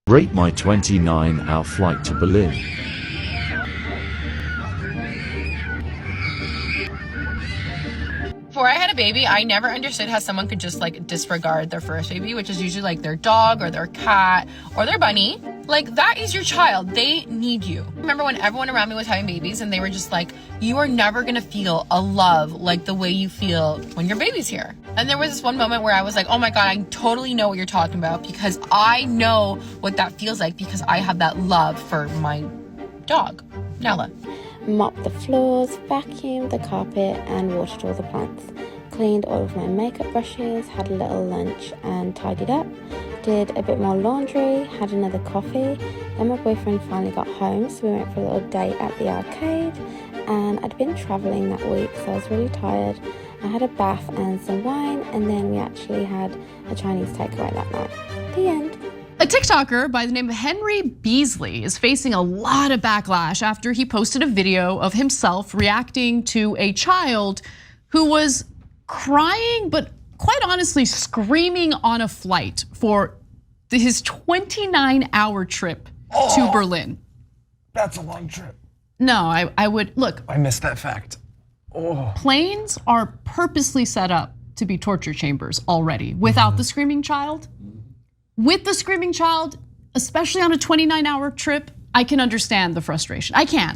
Rate my 29-hour flight to Berlin. Before I had a baby, I never understood how someone could just like disregard their first baby, which is usually like their dog or their cat or their bunny. Like, that is your child. They need you. I remember when everyone around me was having babies and they were just like, you are never gonna feel a love like the way you feel when your baby's here. And there was this one moment where I was like, oh my God, I totally know what you're talking about, because I know what that feels like, because I have that love for my dog, Nella. Mopped the floors, vacuumed the carpet and watered all the plants. Cleaned all of my makeup brushes, had a little lunch and tidied up. Did a bit more laundry, had another coffee. Then my boyfriend finally got home, so we went for a little date at the arcade. And I'd been travelling that week, so I was really tired. I had a bath and some wine, and then we actually had a Chinese takeaway that night. The end. A TikToker by the name of Henry Beasley is facing a lot of backlash after he posted a video of himself reacting to a child who was crying, but quite honestly screaming on a flight for his 29-hour trip to Berlin. That's a long trip. No, I would, look. I missed that fact. Planes are purposely set up to be torture chambers already without the screaming child. With the screaming child, especially on a 29-hour trip, I can understand the frustration. I can.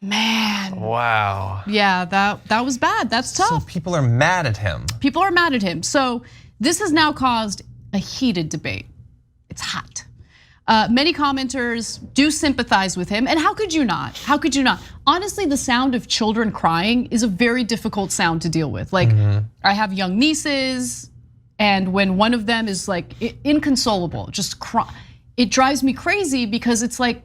Man. Wow. Yeah, that was bad. That's tough. So people are mad at him. People are mad at him. So this has now caused a heated debate. It's hot. Many commenters do sympathize with him, and how could you not? How could you not? Honestly, the sound of children crying is a very difficult sound to deal with. Like, I have young nieces, and when one of them is like inconsolable, just cry, it drives me crazy, because it's like,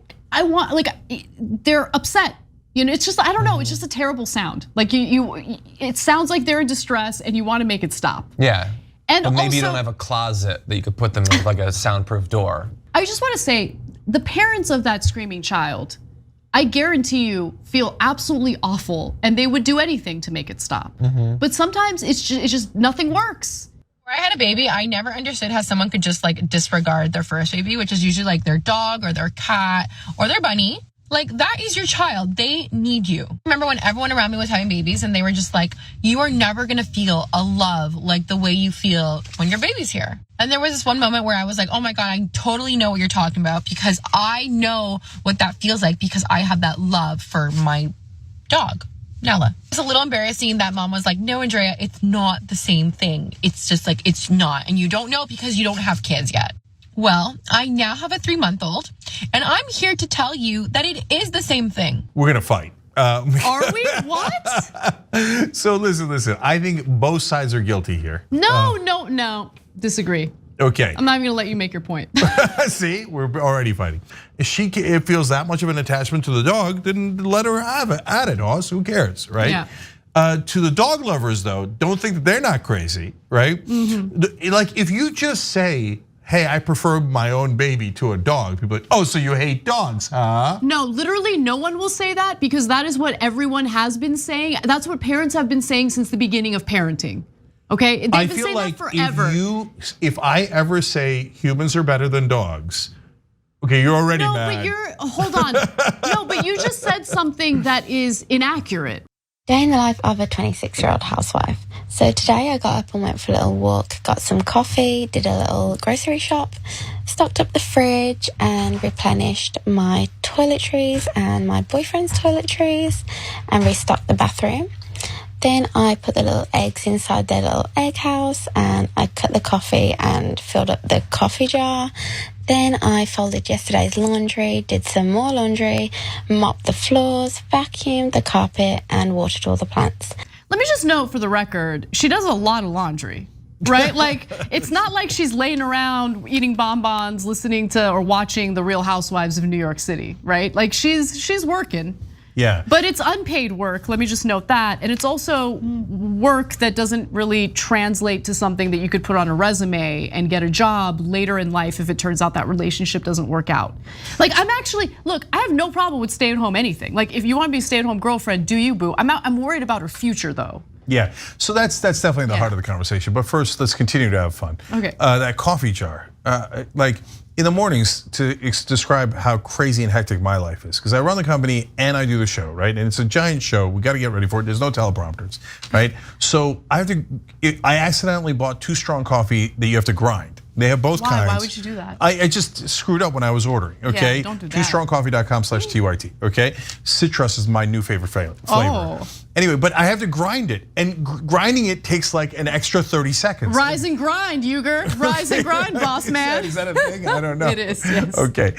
they're upset. You know, it's just, I don't know, it's just a terrible sound. Like it sounds like they're in distress and you want to make it stop. Yeah. And but maybe also, you don't have a closet that you could put them in, like a soundproof door. I just want to say, the parents of that screaming child, I guarantee you, feel absolutely awful, and they would do anything to make it stop. But sometimes it's just nothing works. Before I had a baby, I never understood how someone could just like disregard their first baby, which is usually like their dog or their cat or their bunny. Like, that is your child. They need you. I remember when everyone around me was having babies and they were just like, you are never gonna feel a love like the way you feel when your baby's here. And there was this one moment where I was like, oh my God, I totally know what you're talking about, because I know what that feels like, because I have that love for my dog, Nella. It's a little embarrassing that mom was like, no, Andrea, it's not the same thing. It's just like, it's not. And you don't know because you don't have kids yet. Well, I now have a 3-month-old, and I'm here to tell you that it is the same thing. We're gonna fight. Are we? What? So listen, I think both sides are guilty here. No, disagree. Okay. I'm not even gonna let you make your point. See, we're already fighting. If she feels that much of an attachment to the dog, then let her have it. At it, Oz, who cares, right? Yeah. To the dog lovers though, don't think that they're not crazy, right? Like, if you just say, hey, I prefer my own baby to a dog, people are like, oh, so you hate dogs, huh? No, literally no one will say that, because that is what everyone has been saying. That's what parents have been saying since the beginning of parenting. Okay, they've been saying that forever. If I ever say humans are better than dogs, okay, you're already mad. But hold on. No, but you just said something that is inaccurate. Day in the life of a 26-year-old housewife. So today I got up and went for a little walk, got some coffee, did a little grocery shop, stocked up the fridge and replenished my toiletries and my boyfriend's toiletries, and restocked the bathroom. Then I put the little eggs inside their little egg house, and I cut the coffee and filled up the coffee jar. Then I folded yesterday's laundry, did some more laundry, mopped the floors, vacuumed the carpet and watered all the plants. Let me just note for the record, she does a lot of laundry, right? Like, it's not like she's laying around eating bonbons, listening to or watching The Real Housewives of New York City, right? Like, she's working. Yeah. But it's unpaid work, let me just note that. And it's also work that doesn't really translate to something that you could put on a resume and get a job later in life if it turns out that relationship doesn't work out. Like look, I have no problem with staying home anything. Like if you want to be a stay-at-home girlfriend, do you, boo? I'm worried about her future though. Yeah, so that's definitely the heart of the conversation. But first, let's continue to have fun. Okay. That coffee jar, like in the mornings, to describe how crazy and hectic my life is, because I run the company and I do the show, right? And it's a giant show. We got to get ready for it. There's no teleprompters, right? So I accidentally bought too strong coffee that you have to grind. They have both kinds. Why would you do that? I just screwed up when I was ordering, okay? Yeah, don't do that. TooStrongCoffee.com/TYT, okay? Citrus is my new favorite flavor. Oh. Anyway, but I have to grind it, and grinding it takes like an extra 30 seconds. Rise and grind, Uygur. Rise and grind, boss man. Is that a thing? I don't know. It is, yes. Okay.